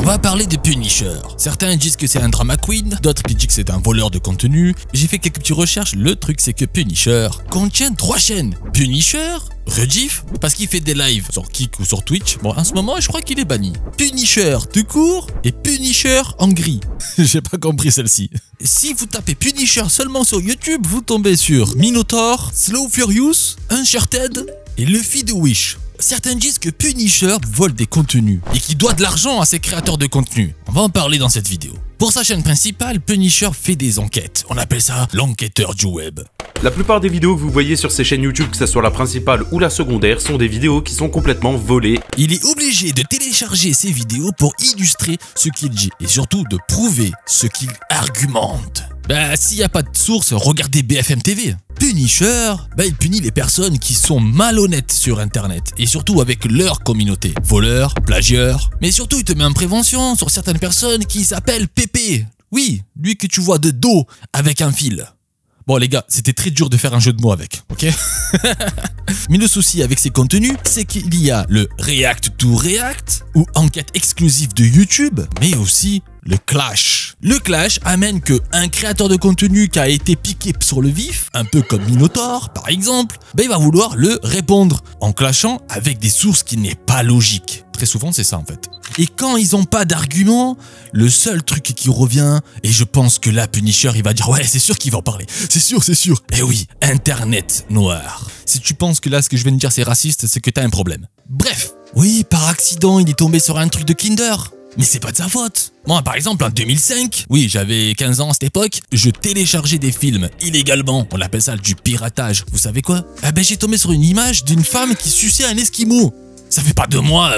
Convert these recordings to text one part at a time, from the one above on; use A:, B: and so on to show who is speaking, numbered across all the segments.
A: va parler de Punisher. Certains disent que c'est un drama queen, d'autres qui disent que c'est un voleur de contenu. J'ai fait quelques petites recherches, le truc c'est que Punisher contient 3 chaînes. Punisher, Rediff, parce qu'il fait des lives sur Kick ou sur Twitch. Bon, en ce moment, je crois qu'il est banni. Punisher tout court et Punisher en gris. J'ai pas compris celle-ci. Si vous tapez Punisher seulement sur YouTube, vous tombez sur Minotaur, Slow Furious, Uncharted et Luffy de Wish. Certains disent que Punisher vole des contenus et qu'il doit de l'argent à ses créateurs de contenu. On va en parler dans cette vidéo. Pour sa chaîne principale, Punisher fait des enquêtes. On appelle ça l'enquêteur du web.
B: La plupart des vidéos que vous voyez sur ces chaînes YouTube, que ce soit la principale ou la secondaire, sont des vidéos qui sont complètement volées.
A: Il est obligé de télécharger ces vidéos pour illustrer ce qu'il dit et surtout de prouver ce qu'il argumente. Bah, s'il n'y a pas de source, regardez BFM TV. Punisher, il punit les personnes qui sont malhonnêtes sur internet et surtout avec leur communauté. Voleurs, plagieurs, mais surtout il te met en prévention sur certaines personnes qui s'appellent Pépé. Oui, lui que tu vois de dos avec un fil. Bon les gars, c'était très dur de faire un jeu de mots avec, ok? Mais le souci avec ces contenus, c'est qu'il y a le React to React ou enquête exclusive de YouTube, mais aussi le clash. Le clash amène qu'un créateur de contenu qui a été piqué sur le vif, un peu comme Minotaur par exemple, il va vouloir le répondre en clashant avec des sources qui n'est pas logique. Très souvent c'est ça en fait. Et quand ils n'ont pas d'argument, le seul truc qui revient, et je pense que là Punisher il va dire ouais c'est sûr qu'il va en parler, c'est sûr. Eh oui, internet noir. Si tu penses que là ce que je viens de dire c'est raciste, c'est que t'as un problème. Bref, oui par accident il est tombé sur un truc de Kinder. Mais c'est pas de sa faute. Moi, par exemple, en 2005, oui, j'avais 15 ans à cette époque, je téléchargeais des films illégalement. On appelle ça du piratage. Vous savez quoi? J'ai tombé sur une image d'une femme qui suçait un esquimau. Ça fait pas de moi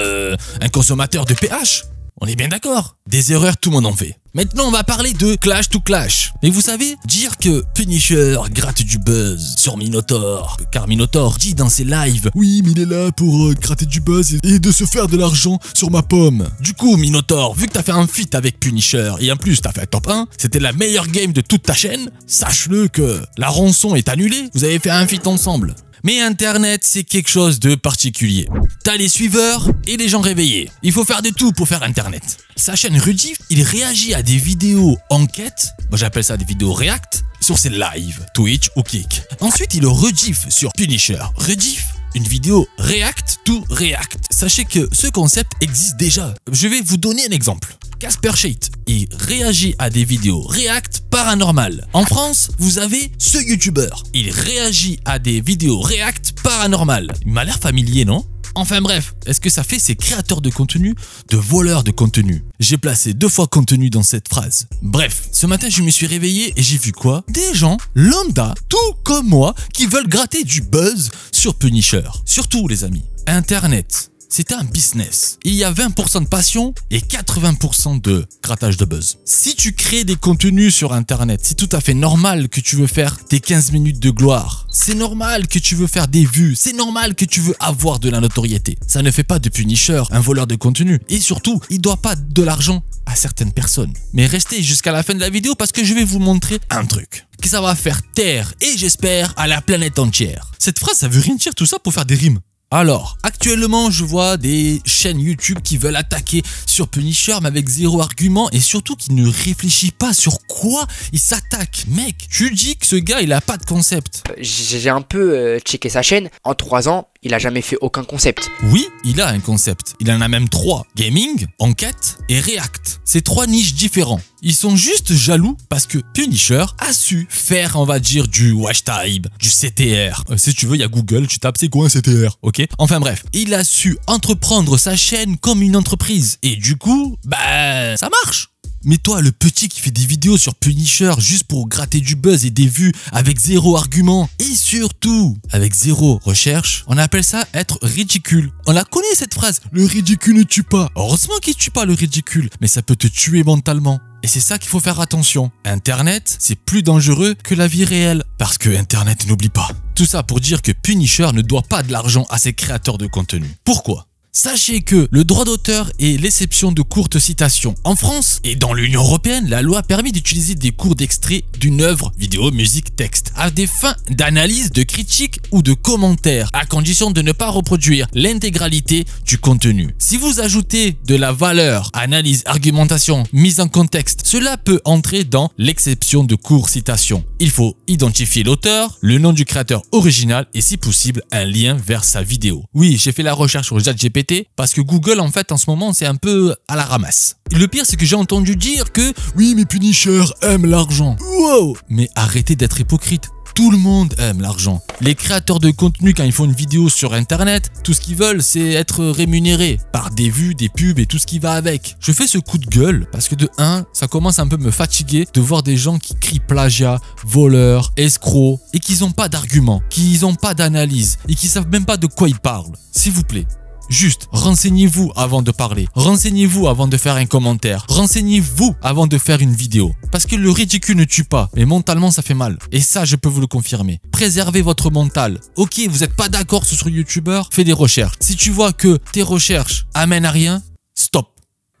A: un consommateur de PH. On est bien d'accord. Des erreurs, tout le monde en fait. Maintenant, on va parler de clash to clash. Mais vous savez, dire que Punisher gratte du buzz sur Minotaur, car Minotaur dit dans ses lives « Oui, mais il est là pour gratter du buzz et de se faire de l'argent sur ma pomme. » Du coup, Minotaur, vu que t'as fait un feat avec Punisher et en plus t'as fait un top 1, c'était la meilleure game de toute ta chaîne, sache-le que la rançon est annulée, vous avez fait un feat ensemble. Mais Internet, c'est quelque chose de particulier. T'as les suiveurs et les gens réveillés. Il faut faire de tout pour faire Internet. Sa chaîne Rediff, il réagit à des vidéos enquêtes, moi j'appelle ça des vidéos React, sur ses lives, Twitch ou Kick. Ensuite, il rediff sur Punisher. Rediff, une vidéo React to React. Sachez que ce concept existe déjà. Je vais vous donner un exemple. Casper Shade, il réagit à des vidéos React paranormal. En France, vous avez ce youtubeur. Il réagit à des vidéos React paranormal. Il m'a l'air familier, non? Enfin bref, est-ce que ça fait ces créateurs de contenu de voleurs de contenu? J'ai placé 2 fois contenu dans cette phrase. Bref, ce matin je me suis réveillé et j'ai vu quoi? Des gens lambda, tout comme moi, qui veulent gratter du buzz sur Punisher. Surtout les amis, Internet, c'est un business. Il y a 20% de passion et 80% de grattage de buzz. Si tu crées des contenus sur Internet, c'est tout à fait normal que tu veux faire tes 15 minutes de gloire. C'est normal que tu veux faire des vues. C'est normal que tu veux avoir de la notoriété. Ça ne fait pas de Punisher un voleur de contenu. Et surtout, il ne doit pas de l'argent à certaines personnes. Mais restez jusqu'à la fin de la vidéo parce que je vais vous montrer un truc que ça va faire taire, et j'espère, à la planète entière. Cette phrase, ça veut rien dire tout ça pour faire des rimes. Alors, actuellement, je vois des chaînes YouTube qui veulent attaquer sur Punisher, mais avec 0 argument et surtout qui ne réfléchit pas sur quoi il s'attaque. Mec, tu dis que ce gars, il a pas de concept.
C: J'ai un peu checké sa chaîne. En 3 ans, il a jamais fait aucun concept.
A: Oui, il a un concept. Il en a même 3. Gaming, enquête et React. C'est 3 niches différents. Ils sont juste jaloux parce que Punisher a su faire, on va dire, du watch time, du CTR. Si tu veux, il y a Google, tu tapes c'est quoi un CTR, ok? Enfin bref, il a su entreprendre sa chaîne comme une entreprise. Et du coup, ça marche. Mais toi, le petit qui fait des vidéos sur Punisher juste pour gratter du buzz et des vues avec 0 argument et surtout avec 0 recherche, on appelle ça être ridicule. On la connaît cette phrase, le ridicule ne tue pas. Heureusement qu'il ne tue pas le ridicule, mais ça peut te tuer mentalement. Et c'est ça qu'il faut faire attention. Internet, c'est plus dangereux que la vie réelle. Parce que Internet n'oublie pas. Tout ça pour dire que Punisher ne doit pas de l'argent à ses créateurs de contenu. Pourquoi ? Sachez que le droit d'auteur est l'exception de courtes citations. En France et dans l'Union européenne, la loi a permis d'utiliser des courts d'extraits d'une œuvre, vidéo, musique, texte, à des fins d'analyse, de critique ou de commentaire, à condition de ne pas reproduire l'intégralité du contenu. Si vous ajoutez de la valeur, analyse, argumentation, mise en contexte, cela peut entrer dans l'exception de courtes citations. Il faut identifier l'auteur, le nom du créateur original et si possible un lien vers sa vidéo. Oui, j'ai fait la recherche sur ChatGPT parce que Google en fait en ce moment c'est un peu à la ramasse. Et le pire c'est que j'ai entendu dire que oui mais Punisher aime l'argent. Wow, mais arrêtez d'être hypocrite. Tout le monde aime l'argent. Les créateurs de contenu, quand ils font une vidéo sur internet, tout ce qu'ils veulent, c'est être rémunérés par des vues, des pubs et tout ce qui va avec. Je fais ce coup de gueule parce que de 1, ça commence un peu à me fatiguer de voir des gens qui crient plagiat, voleurs, escrocs et qu'ils n'ont pas d'arguments, qu'ils n'ont pas d'analyse et qu'ils savent même pas de quoi ils parlent. S'il vous plaît. Juste, renseignez-vous avant de parler. Renseignez-vous avant de faire un commentaire. Renseignez-vous avant de faire une vidéo. Parce que le ridicule ne tue pas, mais mentalement ça fait mal. Et ça, je peux vous le confirmer. Préservez votre mental. Ok, vous n'êtes pas d'accord sur YouTubeur, fais des recherches. Si tu vois que tes recherches amènent à rien, stop.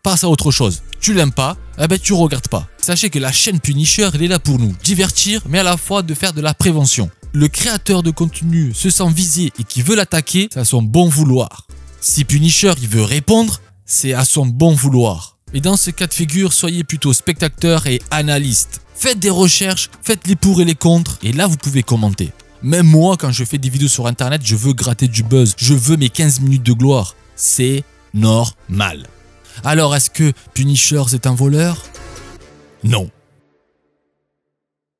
A: Passe à autre chose. Tu l'aimes pas, eh ben tu regardes pas. Sachez que la chaîne Punisher, elle est là pour nous divertir, mais à la fois de faire de la prévention. Le créateur de contenu se sent visé et qui veut l'attaquer, c'est à son bon vouloir. Si Punisher il veut répondre, c'est à son bon vouloir. Et dans ce cas de figure, soyez plutôt spectateur et analyste. Faites des recherches, faites les pour et les contre, et là vous pouvez commenter. Même moi, quand je fais des vidéos sur internet, je veux gratter du buzz, je veux mes 15 minutes de gloire. C'est normal. Alors, est-ce que Punisher c'est un voleur? Non.